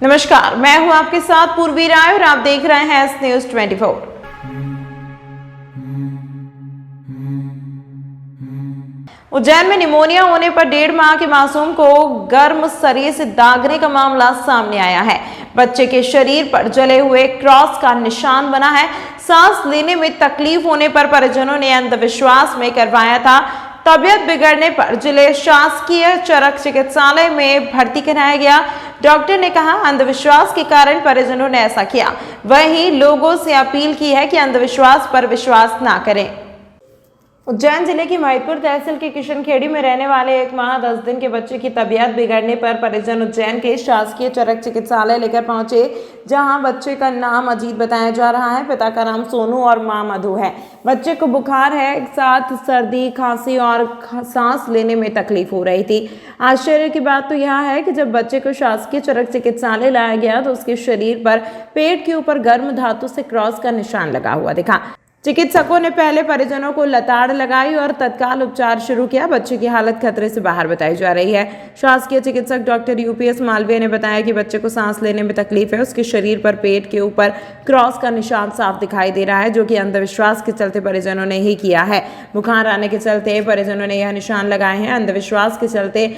नमस्कार, मैं हूं आपके साथ पूर्वी राय और आप देख रहे हैं एस न्यूज 24। उज्जैन में निमोनिया होने पर 1.5 माह के मासूम को गर्म शरीर से दागने का मामला सामने आया है। बच्चे के शरीर पर जले हुए क्रॉस का निशान बना है। सांस लेने में तकलीफ होने पर परिजनों ने अंधविश्वास में करवाया था। तबियत बिगड़ने पर जिले शासकीय चरक चिकित्सालय में भर्ती कराया गया। डॉक्टर ने कहा अंधविश्वास के कारण परिजनों ने ऐसा किया। वहीं लोगों से अपील की है कि अंधविश्वास पर विश्वास ना करें। उज्जैन जिले की महिदपुर तहसील के किशनखेड़ी में रहने वाले 1 माह 10 दिन के बच्चे की तबीयत बिगड़ने पर परिजन उज्जैन के शासकीय चरक चिकित्सालय लेकर पहुंचे, जहां बच्चे का नाम अजीत बताया जा रहा है। पिता का नाम सोनू और मां मधु है। बच्चे को बुखार है, साथ सर्दी, खांसी और सांस लेने में तकलीफ हो रही थी। आश्चर्य की बात तो यह है कि जब बच्चे को शासकीय चरक चिकित्सालय लाया गया तो उसके शरीर पर पेट के ऊपर गर्म धातु से क्रॉस का निशान लगा हुआ दिखा। चिकित्सकों ने पहले परिजनों को लताड़ लगाई और तत्काल उपचार शुरू किया। बच्चे की हालत खतरे से बाहर बताई जा रही है। शासकीय चिकित्सक डॉक्टर यूपीएस मालवीय ने बताया कि बच्चे को सांस लेने में तकलीफ है। उसके शरीर पर पेट के ऊपर क्रॉस का निशान साफ दिखाई दे रहा है, जो कि अंधविश्वास के चलते परिजनों ने ही किया है। बुखार आने के चलते परिजनों ने यह निशान लगाए हैं। अंधविश्वास के चलते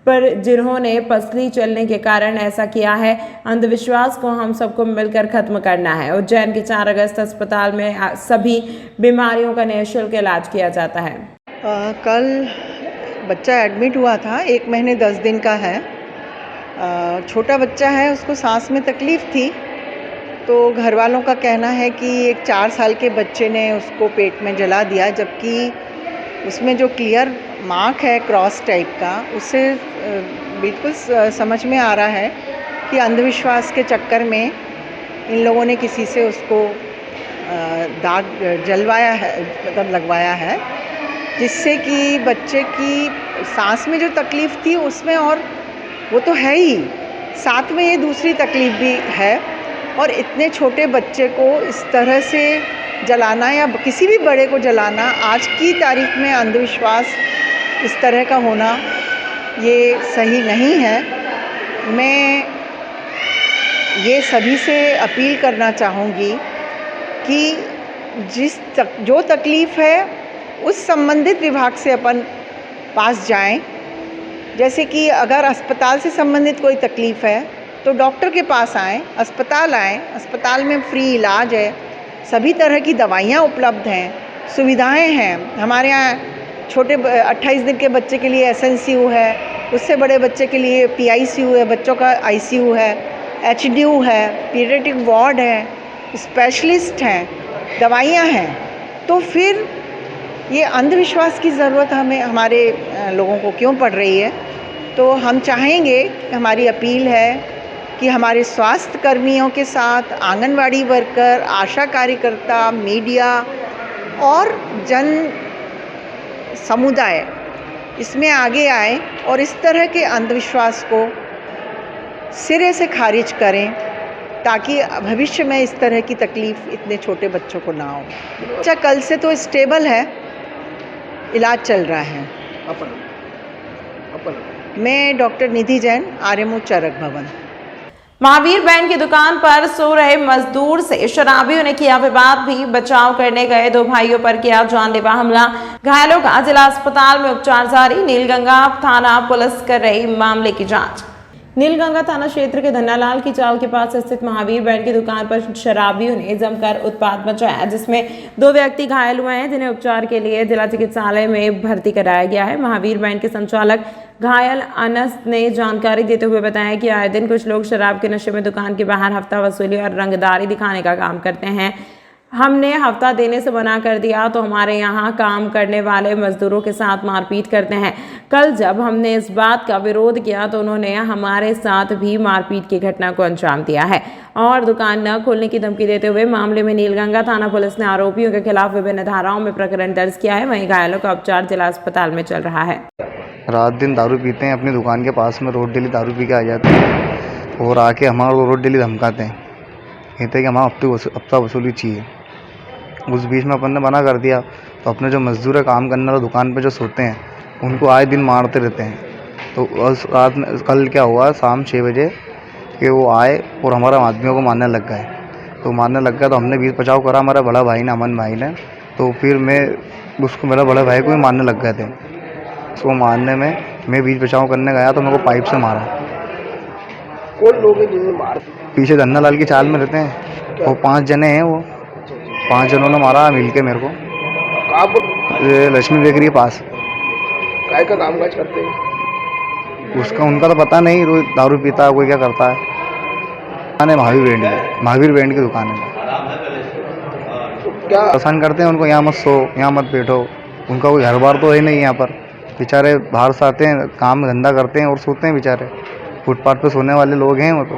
पर जिन्होंने पसली चलने के कारण ऐसा किया है। अंधविश्वास को हम सबको मिलकर खत्म करना है। उज्जैन के 4 अगस्त अस्पताल में सभी बीमारियों का निःशुल्क इलाज किया जाता है। कल बच्चा एडमिट हुआ था, 1 महीने 10 दिन का है। छोटा बच्चा है, उसको सांस में तकलीफ़ थी, तो घर वालों का कहना है कि एक 4 साल के बच्चे ने उसको पेट में जला दिया, जबकि उसमें जो क्लियर मार्क है क्रॉस टाइप का, उससे बिल्कुल समझ में आ रहा है कि अंधविश्वास के चक्कर में इन लोगों ने किसी से उसको दाग जलवाया है, मतलब लगवाया है, जिससे कि बच्चे की सांस में जो तकलीफ़ थी उसमें, और वो तो है ही, साथ में ये दूसरी तकलीफ़ भी है। और इतने छोटे बच्चे को इस तरह से जलाना या किसी भी बड़े को जलाना, आज की तारीख में अंधविश्वास इस तरह का होना ये सही नहीं है। मैं ये सभी से अपील करना चाहूँगी कि जो तकलीफ़ है उस संबंधित विभाग से अपन पास जाएं। जैसे कि अगर अस्पताल से संबंधित कोई तकलीफ़ है तो डॉक्टर के पास आएँ, अस्पताल में फ्री इलाज है, सभी तरह की दवाइयाँ उपलब्ध हैं, सुविधाएं हैं। हमारे यहाँ छोटे 28 दिन के बच्चे के लिए SNCU है, उससे बड़े बच्चे के लिए PICU है, बच्चों का ICU है, HDU है, पीडियाट्रिक वार्ड है, स्पेशलिस्ट हैं, दवाइयाँ हैं। तो फिर ये अंधविश्वास की ज़रूरत हमारे लोगों को क्यों पड़ रही है? तो हम चाहेंगे, हमारी अपील है कि हमारे स्वास्थ्य कर्मियों के साथ आंगनवाड़ी वर्कर, आशा कार्यकर्ता, मीडिया और जन समुदाय इसमें आगे आए और इस तरह के अंधविश्वास को सिरे से खारिज करें, ताकि भविष्य में इस तरह की तकलीफ़ इतने छोटे बच्चों को ना हो। बच्चा कल से तो स्टेबल है, इलाज चल रहा है। मैं डॉक्टर निधि जैन, RMO चरक भवन। महावीर बैंक की दुकान पर सो रहे मजदूर से शराबियों ने किया विवाद भी। बचाव करने गए 2 भाइयों पर किया जानलेवा हमला। घायलों का जिला अस्पताल में उपचार जारी। नीलगंगा थाना पुलिस कर रही मामले की जांच। नीलगंगा थाना क्षेत्र के धन्नालाल की चाल के पास स्थित महावीर बैंक की दुकान पर शराबियों ने जमकर उत्पात मचाया, जिसमें 2 व्यक्ति घायल हुए हैं, जिन्हें उपचार के लिए जिला चिकित्सालय में भर्ती कराया गया है। महावीर बैंक के संचालक घायल अनस ने जानकारी देते हुए बताया कि आए दिन कुछ लोग शराब के नशे में दुकान के बाहर हफ्ता वसूली और रंगदारी दिखाने का काम करते हैं। हमने हफ्ता देने से मना कर दिया तो हमारे यहाँ काम करने वाले मजदूरों के साथ मारपीट करते हैं। कल जब हमने इस बात का विरोध किया तो उन्होंने हमारे साथ भी मारपीट की घटना को अंजाम दिया है और दुकान न खोलने की धमकी देते हुए मामले में नीलगंगा थाना पुलिस ने आरोपियों के खिलाफ विभिन्न धाराओं में प्रकरण दर्ज किया है। वहीं घायलों का उपचार जिला अस्पताल में चल रहा है। रात दिन दारू पीते हैं, अपनी दुकान के पास में रोड डेली दारू पी के आ जाते हैं और आके हमारा रोड डेली धमकाते हैं, कहते हैं कि हमारा हफ्ता वसूली चाहिए। उस बीच में अपन ने मना कर दिया तो अपने जो मजदूर है, काम करने वाले दुकान पे जो सोते हैं, उनको आए दिन मारते रहते हैं। तो उस रात में कल क्या हुआ, शाम 6 बजे कि वो आए और हमारा आदमियों को मारने लग गए। तो मारने लग गया तो हमने बीच बचाव करा, हमारा बड़ा भाई ने, अमन भाई ने। तो फिर मेरा बड़ा भाई को भी मारने लग गए थे। उसको मारने में मैं बीच बचाव करने गया तो मेरे को पाइप से मारा। कौन लोग हैं जिन्हें मार? पीछे धन्ना लाल की चाल में रहते हैं, वो 5 जने हैं। वो 5 जनों ने मारा मिल के मेरे को। कहाँ पर? ये लक्ष्मी बेकरी के पास। काय का कामकाज करते हैं? उनका तो पता नहीं, रोज दारू पीता है, कोई क्या करता है। दुकान है महावीर बैंड की दुकान है। तो क्या पसंद करते हैं उनको, यहाँ मत सो, यहाँ मत बैठो। उनका कोई घर बार तो है नहीं यहाँ पर। बेचारे बाहर से आते हैं, काम धंधा करते हैं और सोते हैं बेचारे। फुटपाथ पे सोने वाले लोग हैं वो तो।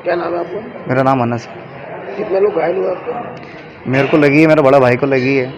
क्या नाम है आपका? मेरा नाम अनस है। कितने लोग घायल हुए आपको? मेरे को लगी है, मेरे बड़ा भाई को लगी है।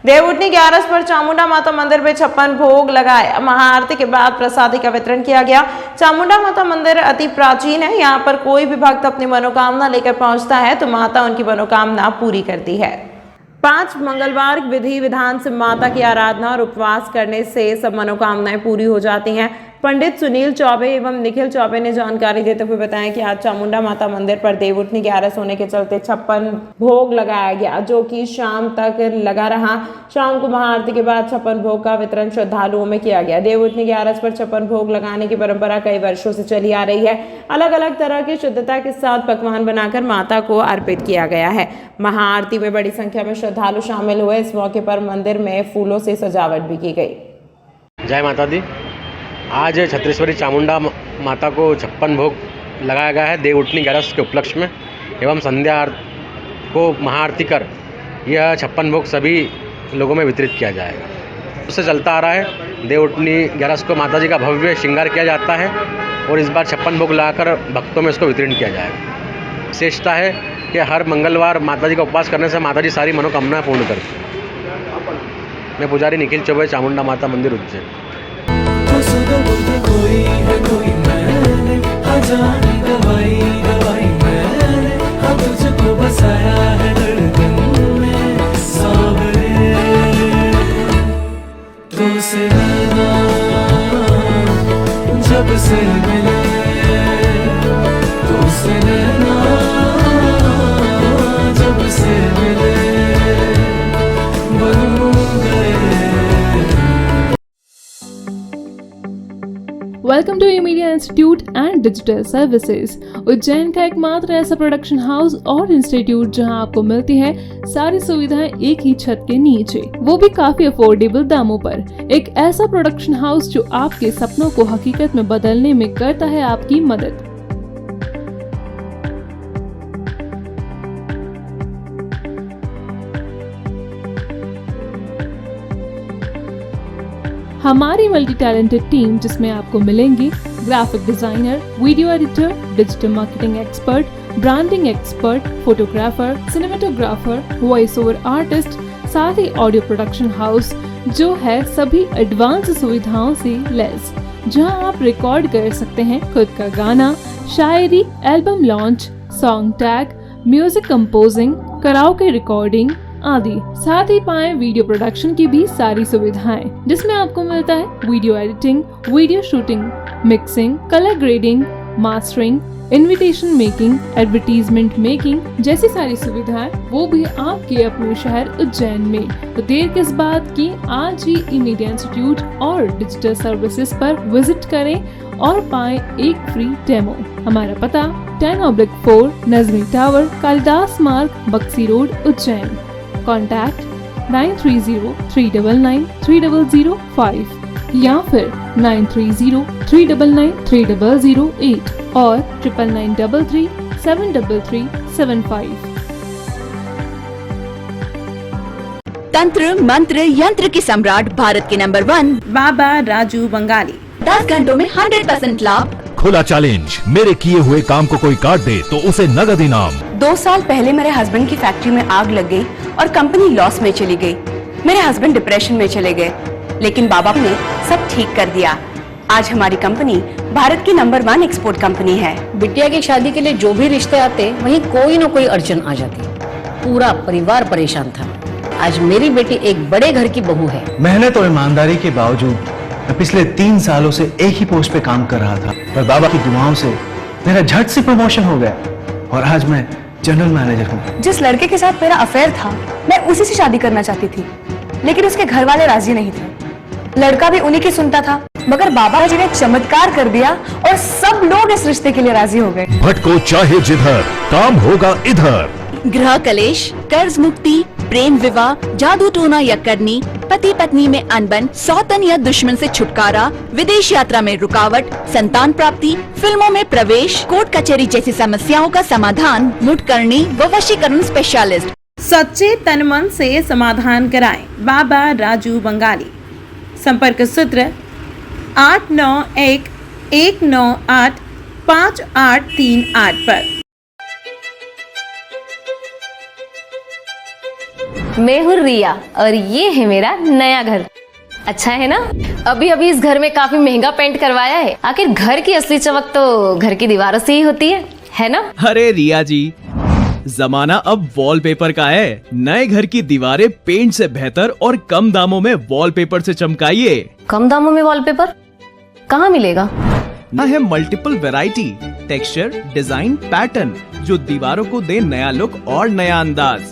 देवउठनी 11 पर चामुंडा माता मंदिर में 56 भोग लगाए। महाआरती के बाद प्रसादी का वितरण किया गया। चामुंडा माता मंदिर अति प्राचीन है। यहाँ पर कोई भी भक्त अपनी मनोकामना लेकर पहुंचता है तो माता उनकी मनोकामना पूरी करती है। 5 मंगलवार विधि विधान से माता की आराधना और उपवास करने से सब मनोकामनाएं पूरी हो जाती हैं। पंडित सुनील चौबे एवं निखिल चौबे ने जानकारी देते हुए बताया कि आज चामुंडा माता मंदिर पर देवउठनी 11 होने के चलते 56 भोग लगाया गया, जो कि शाम तक लगा रहा। शाम को महाआरती के बाद 56 भोग का वितरण श्रद्धालुओं में किया गया। देवउठनी 11 पर 56 भोग लगाने की परंपरा कई वर्षों से चली आ रही है। अलग अलग तरह की शुद्धता के साथ पकवान बनाकर माता को अर्पित किया गया है। महाआरती में बड़ी संख्या में श्रद्धालु शामिल हुए। इस मौके पर मंदिर में फूलों से सजावट भी की गई। जय माता दी। आज छत्तीसवरी चामुंडा माता को 56 भोग लगाया गया है देवउठनी 11 के उपलक्ष्य में एवं संध्या को महाआरती कर यह 56 भोग सभी लोगों में वितरित किया जाएगा। उससे चलता आ रहा है देवउठनी 11 को माता जी का भव्य श्रृंगार किया जाता है और इस बार 56 भोग लगाकर भक्तों में इसको वितरण किया जाएगा। विशेषता है कि हर मंगलवार माता जी का उपवास करने से माता जी सारी मनोकामनाएं पूर्ण करती है। मैं पुजारी निखिल चौबे, चामुंडा माता मंदिर, उज्जैन। कोई है कोई मैंने हजारी दवाई दवाई मैंने हाँ तुझको बसाया है धड़कन में सावरे तो से रहना जब से मिले तो से रहना जब से मिले बन गए। Welcome to media institute and digital services. Ujjain का एकमात्र ऐसा प्रोडक्शन हाउस और इंस्टीट्यूट जहां आपको मिलती है सारी सुविधाएं एक ही छत के नीचे, वो भी काफी अफोर्डेबल दामों पर। एक ऐसा प्रोडक्शन हाउस जो आपके सपनों को हकीकत में बदलने में करता है आपकी मदद। हमारी मल्टी टैलेंटेड टीम जिसमें आपको मिलेंगे graphic designer, video editor, digital marketing expert, branding expert, photographer, cinematographer, voice over artist, साथ ही ऑडियो प्रोडक्शन हाउस जो है सभी एडवांस सुविधाओं से लैस, जहां आप रिकॉर्ड कर सकते हैं खुद का गाना, शायरी, album launch, song tag, music composing, karaoke recording आदि। साथ ही पाएं वीडियो प्रोडक्शन की भी सारी सुविधाएं, जिसमें आपको मिलता है video editing, video shooting, mixing, colour grading, mastering, invitation making, advertisement making जैसी सारी सुविधाएं, वो भी आपके अपने शहर उज्जैन में। तो देर किस बात की, आज ही मीडिया इंस्टीट्यूट और डिजिटल सर्विसेज पर विजिट करें और पाएं एक फ्री डेमो। हमारा पता 10/4 नजमी टावर, कालिदास मार्ग, बक्सी रोड, उज्जैन। कॉन्टैक्ट 9303993005 या फिर 9303993008 और 9933373375। तंत्र मंत्र यंत्र के सम्राट भारत के नंबर 1 बाबा राजू बंगाली। 10 घंटों में 100% लाभ। खुला चैलेंज, मेरे किए हुए काम को कोई काट दे तो उसे नगद इनाम। 2 साल पहले मेरे हस्बैंड की फैक्ट्री में आग लग गई और कंपनी लॉस में चली गई। मेरे हस्बैंड डिप्रेशन में चले गए, लेकिन बाबा ने सब ठीक कर दिया। आज हमारी कंपनी भारत की नंबर 1 एक्सपोर्ट कंपनी है। बिटिया की शादी के लिए जो भी रिश्ते आते वहीं कोई न कोई अड़चन आ जाती। पूरा परिवार परेशान था। आज मेरी बेटी एक बड़े घर की बहू है। मेहनत और ईमानदारी के बावजूद मैं पिछले 3 सालों से एक ही पोस्ट पे काम कर रहा था, पर बाबा की दुआओं से मेरा झट से प्रमोशन हो गया और आज मैं जनरल मैनेजर हूँ। जिस लड़के के साथ मेरा अफेयर था, मैं उसी से शादी करना चाहती थी, लेकिन उसके घर वाले राजी नहीं थे। लड़का भी उन्हीं की सुनता था, मगर बाबा जी ने चमत्कार कर दिया और सब लोग इस रिश्ते के लिए राजी हो गए। भटको चाहे जिधर, काम होगा इधर। गृह कलेश, कर्ज मुक्ति, प्रेम विवाह, जादू टोना या करनी, पति पत्नी में अनबन, सौतन या दुश्मन से छुटकारा, विदेश यात्रा में रुकावट, संतान प्राप्ति, फिल्मों में प्रवेश, कोर्ट कचहरी जैसी समस्याओं का समाधान मुटकरणी व वशीकरण स्पेशलिस्ट। सच्चे तन मन से समाधान कराएं बाबा राजू बंगाली। संपर्क सूत्र 8911985838 पर। मैं हूँ रिया और ये है मेरा नया घर। अच्छा है ना? अभी अभी इस घर में काफी महंगा पेंट करवाया है। आखिर घर की असली चमक तो घर की दीवारों से ही होती है ना? अरे रिया जी, जमाना अब वॉलपेपर का है। नए घर की दीवारें पेंट से बेहतर और कम दामों में वॉलपेपर से चमकाइए। कम दामों में वॉलपेपर कहाँ मिलेगा? ना है multiple variety, texture, design, pattern जो दीवारों को दे नया लुक और नया अंदाज।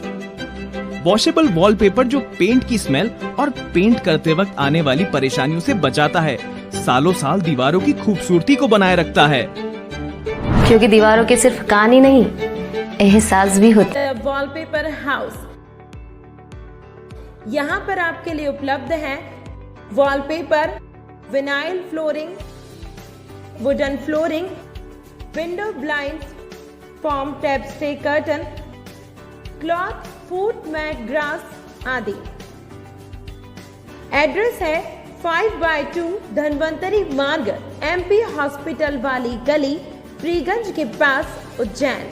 वॉशेबल वॉलपेपर जो पेंट की स्मेल और पेंट करते वक्त आने वाली परेशानियों से बचाता है, सालों साल दीवारों की खूबसूरती को बनाए रखता है। क्योंकि दीवारों के सिर्फ कान ही नहीं, एहसास भी होता है। वॉलपेपर हाउस, यहाँ पर आपके लिए उपलब्ध है wallpaper, vinyl flooring, wooden flooring, window blinds, form tap stay curtain, cloth, foot mat, grass आदि। एड्रेस है 5/2 धनवंतरी मार्ग, MP हॉस्पिटल वाली गली, फ्रीगंज के पास, उज्जैन।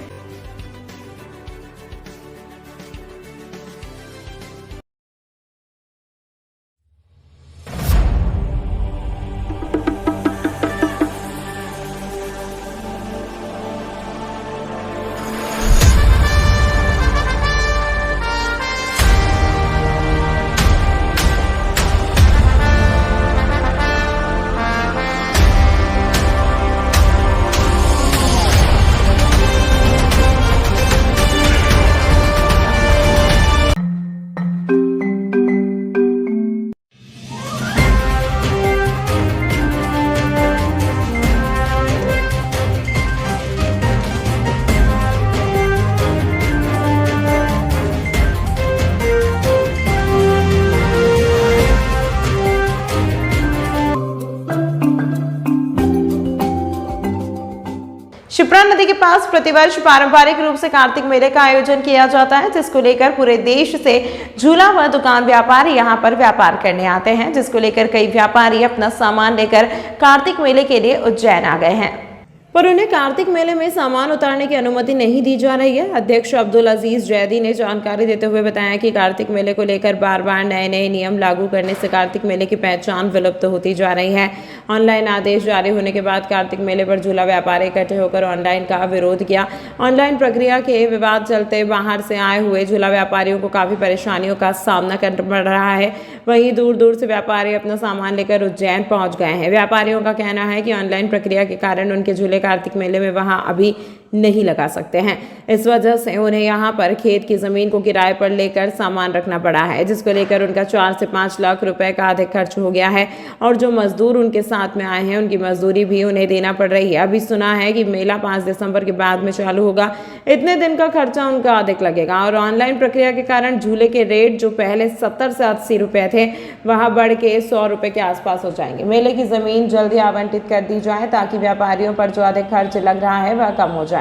शिप्रा नदी के पास प्रतिवर्ष पारंपरिक रूप से कार्तिक मेले का आयोजन किया जाता है, जिसको लेकर पूरे देश से झूला व दुकान व्यापारी यहां पर व्यापार करने आते हैं, जिसको लेकर कई व्यापारी अपना सामान लेकर कार्तिक मेले के लिए उज्जैन आ गए हैं, पर उन्हें कार्तिक मेले में सामान उतारने की अनुमति नहीं दी जा रही है। अध्यक्ष अब्दुल अजीज जैदी ने जानकारी देते हुए बताया कि कार्तिक मेले को लेकर बार बार नए नए नियम लागू करने से कार्तिक मेले की पहचान विलुप्त होती जा रही है। ऑनलाइन आदेश जारी होने के बाद कार्तिक मेले पर झूला व्यापारी इकट्ठे होकर ऑनलाइन का विरोध किया। ऑनलाइन प्रक्रिया के विवाद चलते बाहर से आए हुए झूला व्यापारियों को काफी परेशानियों का सामना करना पड़ रहा है। वहीं दूर दूर से व्यापारी अपना सामान लेकर उज्जैन पहुंच गए हैं। व्यापारियों का कहना है कि ऑनलाइन प्रक्रिया के कारण उनके झूले कार्तिक मेले में वहां अभी नहीं लगा सकते हैं। इस वजह से उन्हें यहां पर खेत की जमीन को किराए पर लेकर सामान रखना पड़ा है, जिसको लेकर उनका 4 से 5 लाख रुपए का अधिक खर्च हो गया है। और जो मजदूर उनके साथ में आए हैं, उनकी मजदूरी भी उन्हें देना पड़ रही है। अभी सुना है कि मेला 5 दिसंबर के बाद में चालू होगा, इतने दिन का खर्चा उनका अधिक लगेगा। और ऑनलाइन प्रक्रिया के कारण झूले के रेट जो पहले 70 से 80 रुपए थे, वहां बढ़ के 100 रुपए के आसपास हो जाएंगे। मेले की जमीन जल्द ही आवंटित कर दी जाए ताकि व्यापारियों पर जो अधिक खर्च लग रहा है वह कम हो जाए।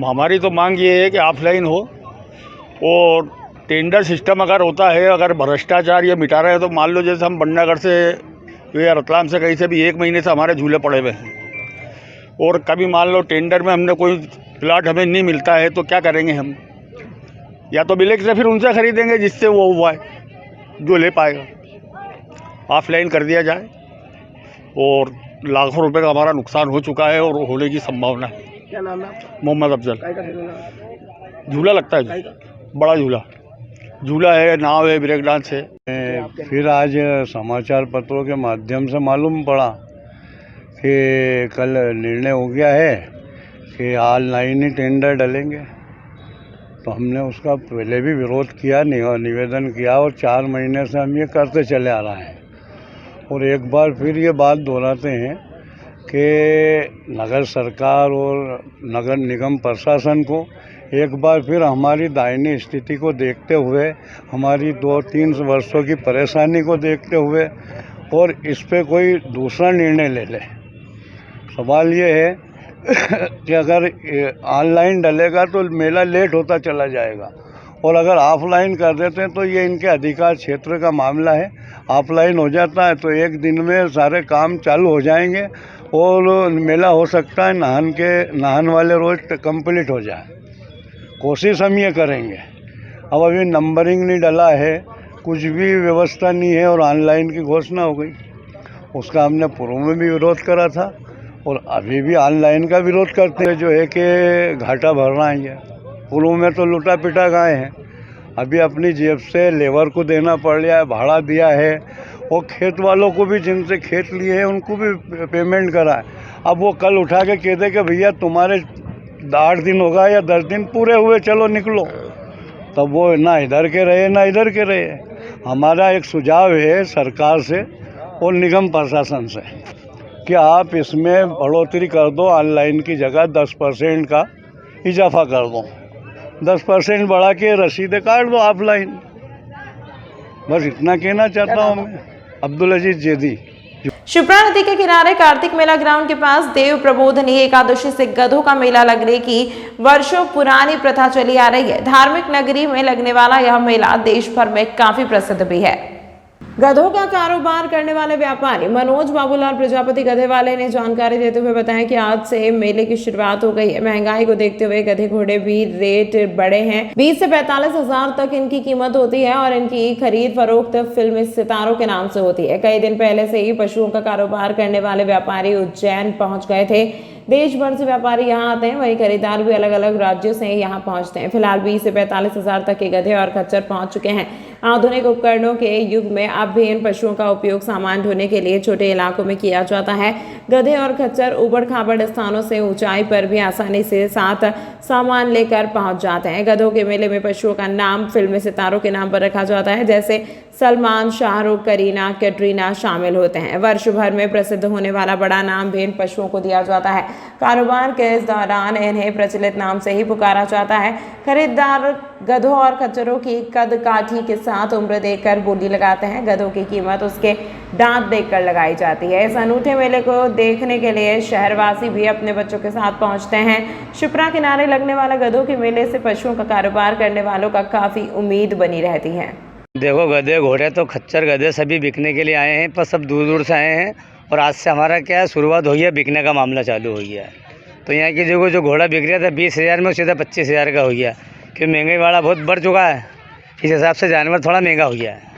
हमारी तो मांग ये है कि ऑफलाइन हो और टेंडर सिस्टम अगर होता है, अगर भ्रष्टाचार ये मिटा रहे हैं तो मान लो जैसे हम बंडागढ़ से या रतलाम से कहीं से भी 1 महीने से हमारे झूले पड़े हुए हैं, और कभी मान लो टेंडर में हमने कोई प्लाट हमें नहीं मिलता है तो क्या करेंगे हम? या तो मिले से फिर उनसे खरीदेंगे जिससे वो हुआ है जो ले पाएगा। ऑफलाइन कर दिया जाए, और लाखों रुपए का हमारा नुकसान हो चुका है और होने की संभावना है। क्या नाम है आपका? मोहम्मद अफजल। काय का झूला? झूला लगता है, बड़ा झूला झूला है, नाव है, ब्रेक डांस है। फिर आज समाचार पत्रों के माध्यम से मालूम पड़ा कि कल निर्णय हो गया है कि ऑनलाइन ही टेंडर डलेंगे। तो हमने उसका पहले भी विरोध किया, निवेदन किया और 4 महीने से हम ये करते चले आ रहे हैं। और एक बार फिर ये बात दोहराते हैं कि नगर सरकार और नगर निगम प्रशासन को एक बार फिर हमारी दायनी स्थिति को देखते हुए, हमारी 2-3 वर्षों की परेशानी को देखते हुए और इस पे कोई दूसरा निर्णय ले ले। सवाल ये है कि अगर ऑनलाइन डलेगा तो मेला लेट होता चला जाएगा और अगर ऑफलाइन कर देते हैं तो ये इनके अधिकार क्षेत्र का मामला है। ऑफलाइन हो जाता है तो एक दिन में सारे काम चालू हो जाएंगे और मेला हो सकता है नहान वाले रोज कंप्लीट हो जाए। कोशिश हम ये करेंगे। अब अभी नंबरिंग नहीं डला है, कुछ भी व्यवस्था नहीं है और ऑनलाइन की घोषणा हो गई। उसका हमने पूर्व में भी विरोध करा था और अभी भी ऑनलाइन का विरोध करते हैं, जो है कि घाटा भरना है। पूर्व में तो लुटा पिटा गए हैं, अभी अपनी जेब से लेबर को देना पड़ रहा है, भाड़ा दिया है और खेत वालों को भी जिनसे खेत लिए हैं उनको भी पेमेंट करा है। अब वो कल उठा के कह दे कि भैया तुम्हारे 8 दिन होगा या 10 दिन पूरे हुए, चलो निकलो, तब वो ना इधर के रहे ना इधर के रहे। हमारा एक सुझाव है सरकार से और निगम प्रशासन से कि आप इसमें बढ़ोतरी कर दो, ऑनलाइन की जगह 10% का इजाफा कर दो, 10% बढ़ा के रसीदें काट दो ऑफलाइन। बस इतना कहना चाहता हूँ मैं। अब्दुल अजीज जेदी। शिप्रा नदी के किनारे कार्तिक मेला ग्राउंड के पास देव प्रबोधनी एकादशी से गधों का मेला लगने की वर्षों पुरानी प्रथा चली आ रही है। धार्मिक नगरी में लगने वाला यह मेला देश भर में काफी प्रसिद्ध भी है। गधों का कारोबार करने वाले व्यापारी मनोज बाबूलाल प्रजापति गधे वाले ने जानकारी देते हुए बताया कि आज से मेले की शुरुआत हो गई है। महंगाई को देखते हुए गधे घोड़े भी रेट बढ़े हैं। 20 से 45 हजार तक इनकी कीमत होती है और इनकी खरीद फरोख्त फिल्मी सितारों के नाम से होती है। कई दिन पहले से ही पशुओं का कारोबार करने वाले व्यापारी उज्जैन पहुंच गए थे। देश भर से व्यापारी यहाँ आते हैं, वहीं खरीदार भी अलग अलग राज्यों से यहाँ पहुँचते हैं। फिलहाल 20 से 45 हजार तक के गधे और खच्चर पहुँच चुके हैं। आधुनिक उपकरणों के युग में अब भी इन पशुओं का उपयोग सामान ढोने के लिए छोटे इलाकों में किया जाता है। गधे और खच्चर उबड़ खाबड़ स्थानों से ऊंचाई पर भी आसानी से साथ सामान लेकर पहुंच जाते हैं। गधों के मेले में पशुओं का नाम फिल्मी सितारों के नाम पर रखा जाता है, जैसे सलमान, शाहरुख, करीना, कैटरीना शामिल होते हैं। वर्ष भर में प्रसिद्ध होने वाला बड़ा नाम भी इन पशुओं को दिया जाता है। कारोबार के इस दौरान इन्हें प्रचलित नाम से ही पुकारा जाता है। खरीदार गधों और खच्चरों की कद काठी के साथ उम्र देखकर बोली लगाते हैं। गधों की कीमत उसके दांत देखकर लगाई जाती है। इस अनूठे मेले को देखने के लिए शहरवासी भी अपने बच्चों के साथ पहुंचते हैं। शिप्रा किनारे लगने वाला गधों के मेले से पशुओं का कारोबार करने वालों का काफी उम्मीद बनी रहती है। देखो, गधे घोड़े तो खच्चर गधे सभी बिकने के लिए आए हैं, पर सब दूर दूर से आए हैं और आज से हमारा क्या है, शुरुआत हुई है, बिकने का मामला चालू हो गया है। तो यहाँ की जो घोड़ा बिक रहा था 20,000 में, सीधा 25,000 का हो गया, क्योंकि महंगाई वाला बहुत बढ़ चुका है। इस हिसाब से जानवर थोड़ा महंगा हो गया है।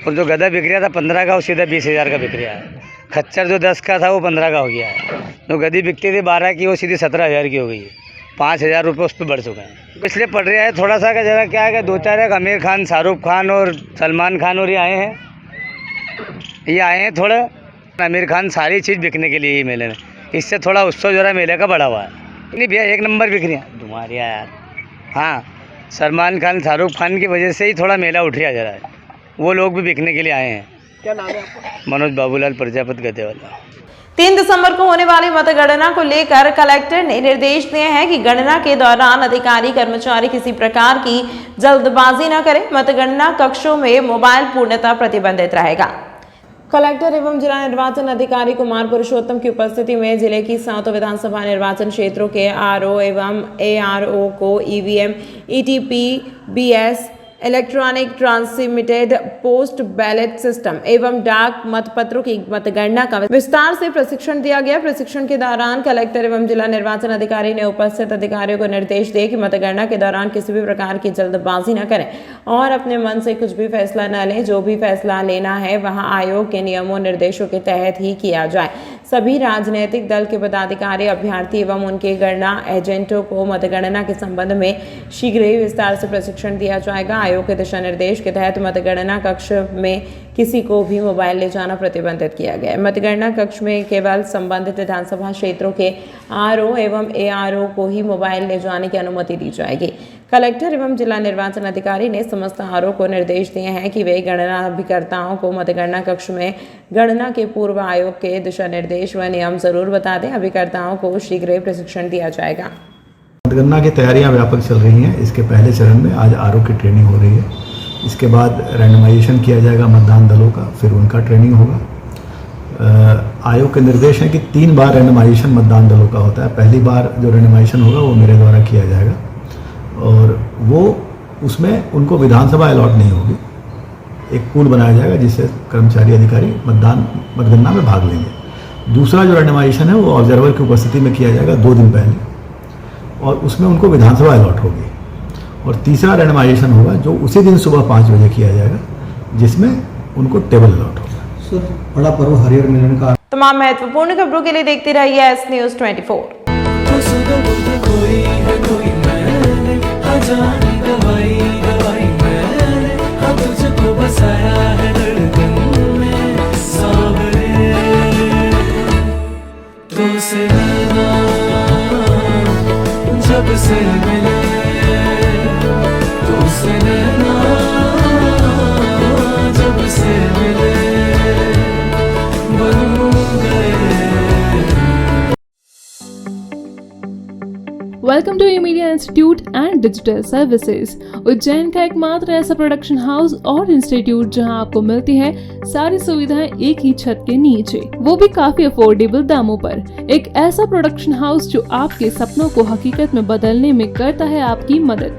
और जो गधा बिक रहा था 15 का, वो सीधा 20,000 का बिक रहा है। खच्चर जो 10 का था वो 15 का हो गया है। जो गधी बिकती थी 12 की, वो सीधी 17,000 की हो गई है। 5,000 रुपये उस पर बढ़ चुके हैं। इसलिए पड़ रहा है थोड़ा सा का जरा क्या है कि 2-4 एक आमिर खान, शाहरुख खान और सलमान खान और ये आए हैं थोड़ा। आमिर खान सारी चीज़ बिकने के लिए ही मेले में, इससे थोड़ा उत्सव जरा मेले का बढ़ा हुआ है। नहीं भैया, 1 नंबर बिक रही है तुम्हारे यार। हाँ, सलमान खान, शाहरुख खान की वजह से ही थोड़ा मेला उठ रहा जरा, वो लोग भी बिकने के लिए आए हैं। क्या नाम है आपका? मनोज बाबूलाल प्रजापति गधे वाला। 3 दिसंबर को होने वाली मतगणना को लेकर कलेक्टर ने निर्देश दिए हैं कि गणना के दौरान अधिकारी कर्मचारी किसी प्रकार की जल्दबाजी न करें। मतगणना कक्षों में मोबाइल पूर्णतः प्रतिबंधित रहेगा। कलेक्टर एवं जिला निर्वाचन अधिकारी कुमार पुरुषोत्तम की उपस्थिति में जिले की 7 विधानसभा निर्वाचन क्षेत्रों के आरओ एवं एआरओ को EVM, ETP, BS, electronic transmitted post ballot system एवं डाक मतपत्रों की मतगणना का विस्तार से प्रशिक्षण दिया गया। प्रशिक्षण के दौरान कलेक्टर एवं जिला निर्वाचन अधिकारी ने उपस्थित अधिकारियों को निर्देश दिए कि मतगणना के दौरान किसी भी प्रकार की जल्दबाजी न करें और अपने मन से कुछ भी फैसला न लें। जो भी फैसला लेना है वहां आयोग के नियमों निर्देशों के तहत ही किया जाए। सभी राजनीतिक दल के पदाधिकारी, अभ्यर्थी एवं उनके गणना एजेंटों को मतगणना के संबंध में शीघ्र ही विस्तार से प्रशिक्षण दिया जाएगा। आयोग के दिशा निर्देश के तहत मतगणना कक्ष में किसी को भी मोबाइल ले जाना प्रतिबंधित किया गया है। मतगणना कक्ष में केवल संबंधित विधानसभा क्षेत्रों के आरओ एवं एआरओ को ही मोबाइल ले जाने की अनुमति दी जाएगी। कलेक्टर एवं जिला निर्वाचन अधिकारी ने समस्त आरओ को निर्देश दिए हैं कि वे गणना अभिकर्ताओं को मतगणना कक्ष में गणना के पूर्व आयोग के दिशा निर्देश व नियम जरूर बता दें। अभिकर्ताओं को शीघ्र ही प्रशिक्षण दिया जाएगा। मतगणना की तैयारियां व्यापक चल रही हैं। इसके पहले चरण में आज आरओ की ट्रेनिंग हो रही है। इसके बाद रैंडमाइजेशन किया जाएगा मतदान दलों का, फिर उनका ट्रेनिंग होगा। आयोग के निर्देश हैं कि 3 बार रैंडमाइजेशन मतदान दलों का होता है। पहली बार जो रैंडमाइजेशन होगा वो मेरे द्वारा किया जाएगा और वो उसमें उनको विधानसभा अलॉट नहीं होगी। एक पूल बनाया जाएगा जिससे कर्मचारी अधिकारी मतगणना में भाग लेंगे। दूसरा जो रैंडमाइजेशन है वो ऑब्जर्वर की उपस्थिति में किया जाएगा 2 दिन पहले और उसमें उनको विधानसभा अलॉट होगी। और तीसरा रैंडमाइजेशन होगा जो उसी दिन सुबह 5 बजे किया जाएगा जिसमें उनको टेबल अलॉट होगा। सर, बड़ा पर्व हरियर मिलन का। तमाम महत्वपूर्ण खबरों के लिए देखते रहिए एस न्यूज़ 24। जानी दवाई दवाई मैंने हाँ तुझको बसाया है धड़कन में सावरे तो से रहना जब से मिले तो से रहना जब से मिले बन गए। Welcome to media institute and digital services. Ujjain का एकमात्र ऐसा प्रोडक्शन हाउस और इंस्टीट्यूट जहां आपको मिलती है सारी सुविधाएं एक ही छत के नीचे, वो भी काफी अफोर्डेबल दामों पर। एक ऐसा प्रोडक्शन हाउस जो आपके सपनों को हकीकत में बदलने में करता है आपकी मदद।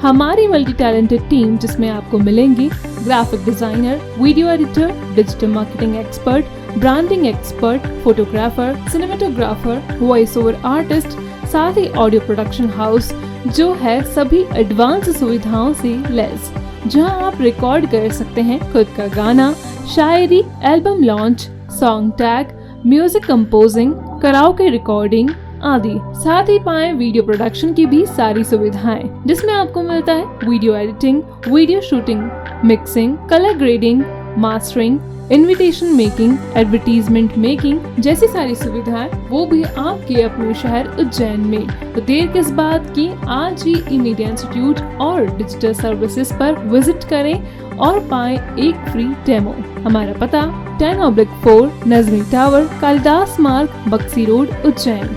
हमारी मल्टी टैलेंटेड टीम जिसमें आपको मिलेंगी graphic designer, video editor, digital marketing expert, branding expert, photographer, cinematographer, voice over artist, साथ ही ऑडियो प्रोडक्शन हाउस जो है सभी एडवांस सुविधाओं से लैस, जहां आप रिकॉर्ड कर सकते हैं खुद का गाना, शायरी, album launch, song tag, music composing, karaoke recording आदि। साथ ही पाएं वीडियो प्रोडक्शन की भी सारी सुविधाएं जिसमें आपको मिलता है video editing, video shooting, mixing, colour grading, mastering, invitation making, advertisement making जैसी सारी सुविधाएं, वो भी आपके अपने शहर उज्जैन में। तो देर किस बात की, आज ही ई मीडिया इंस्टीट्यूट और डिजिटल सर्विसेज पर विजिट करें और पाएं एक फ्री डेमो। हमारा पता 10/4 नजमी टावर, कालिदास मार्ग, बक्सी रोड, उज्जैन।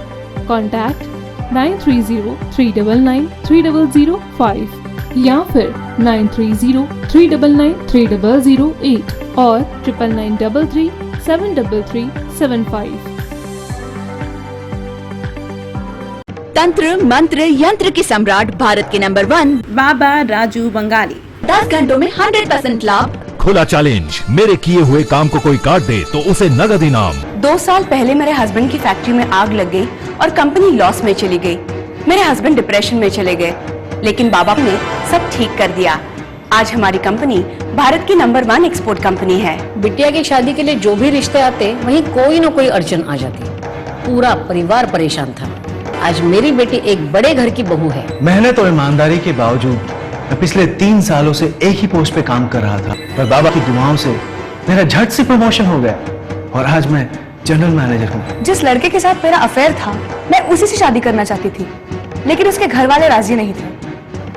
कॉन्टैक्ट 9303993005 या फिर 9303993008 और 9993373375। तंत्र मंत्र यंत्र के सम्राट भारत के नंबर 1 बाबा राजू बंगाली। 10 घंटों में 100% लाभ। खुला चैलेंज, मेरे किए हुए काम को कोई काट दे तो उसे नगद इनाम। 2 साल पहले मेरे हस्बैंड की फैक्ट्री में आग लग गई और कंपनी लॉस में चली गई। मेरे हस्बैंड डिप्रेशन में चले गए, लेकिन बाबा ने सब ठीक कर दिया। आज हमारी कंपनी भारत की नंबर 1 एक्सपोर्ट कंपनी है। बिटिया की शादी के लिए जो भी रिश्ते आते वहीं कोई न कोई अड़चन आ जाती। पूरा परिवार परेशान था। आज मेरी बेटी एक बड़े घर की बहू है। मेहनत और ईमानदारी के बावजूद मैं पिछले 3 सालों से एक ही पोस्ट पे काम कर रहा था, पर बाबा की दुआओं से मेरा झट से प्रमोशन हो गया और आज मैं जनरल मैनेजर हूँ। जिस लड़के के साथ मेरा अफेयर था मैं उसी से शादी करना चाहती थी, लेकिन उसके घर वाले राजी नहीं थे।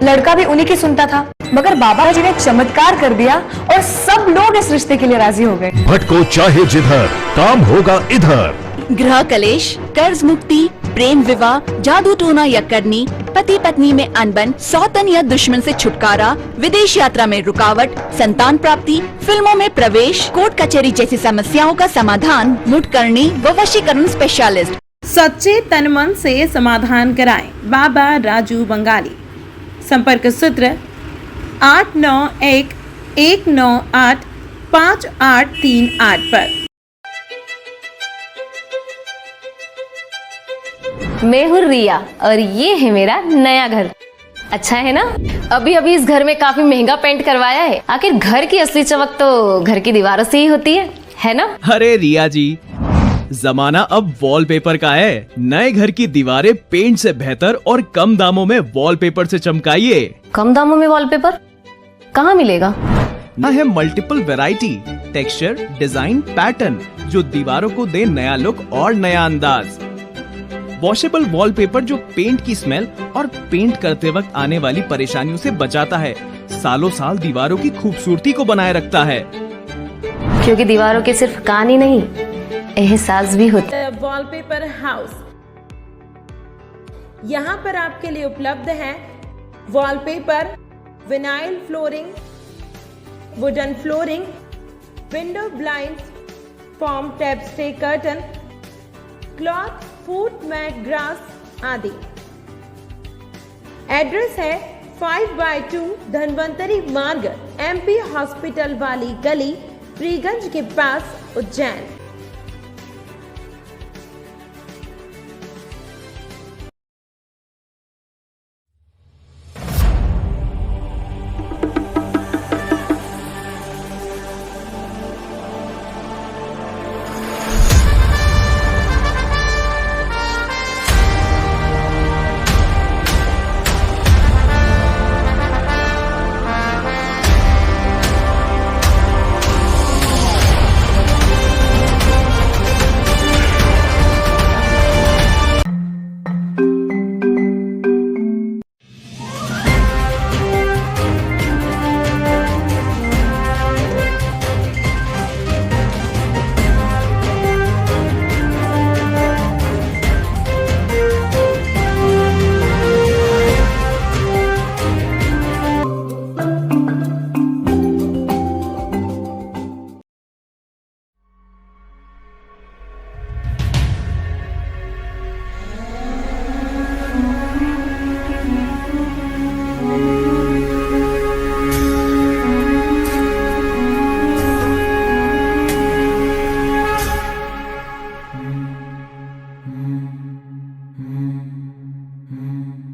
लड़का भी उन्हीं की सुनता था, मगर बाबा जी ने चमत्कार कर दिया और सब लोग इस रिश्ते के लिए राजी हो गए। भटको चाहे जिधर, काम होगा इधर। गृह कलेश, कर्ज मुक्ति, प्रेम विवाह, जादू टोना या करनी, पति पत्नी में अनबन, सौतन या दुश्मन से छुटकारा, विदेश यात्रा में रुकावट, संतान प्राप्ति, फिल्मों में प्रवेश, कोर्ट कचहरी जैसी समस्याओं का समाधान मुटकरणी व वशीकरण स्पेशलिस्ट। सच्चे तन मन से समाधान कराएं बाबा राजू बंगाली। संपर्क सूत्र 8911985838 पर। मैं हूँ रिया और ये है मेरा नया घर। अच्छा है ना? अभी अभी इस घर में काफी महंगा पेंट करवाया है। आखिर घर की असली चमक तो घर की दीवारों से ही होती है ना? अरे रिया जी, जमाना अब वॉलपेपर का है। नए घर की दीवारें पेंट से बेहतर और कम दामों में वॉलपेपर से चमकाइए। कम दामों में वॉलपेपर कहाँ मिलेगा? ना है multiple variety, texture, design, pattern जो दीवारों को दे नया लुक और नया अंदाज। वॉशेबल वॉलपेपर जो पेंट की स्मेल और पेंट करते वक्त आने वाली परेशानियों से बचाता है, सालों साल दीवारों की खूबसूरती को बनाए रखता है। क्योंकि दीवारों के सिर्फ कान ही नहीं, एहसास भी होता है। वॉलपेपर हाउस, यहाँ पर आपके लिए उपलब्ध है wallpaper, vinyl flooring, wooden flooring, window blinds, form tap stay curtain, cloth, foot mat, grass आदि। एड्रेस है 5/2 धनवंतरी मार्ग, MP हॉस्पिटल वाली गली, फ्रीगंज के पास, उज्जैन।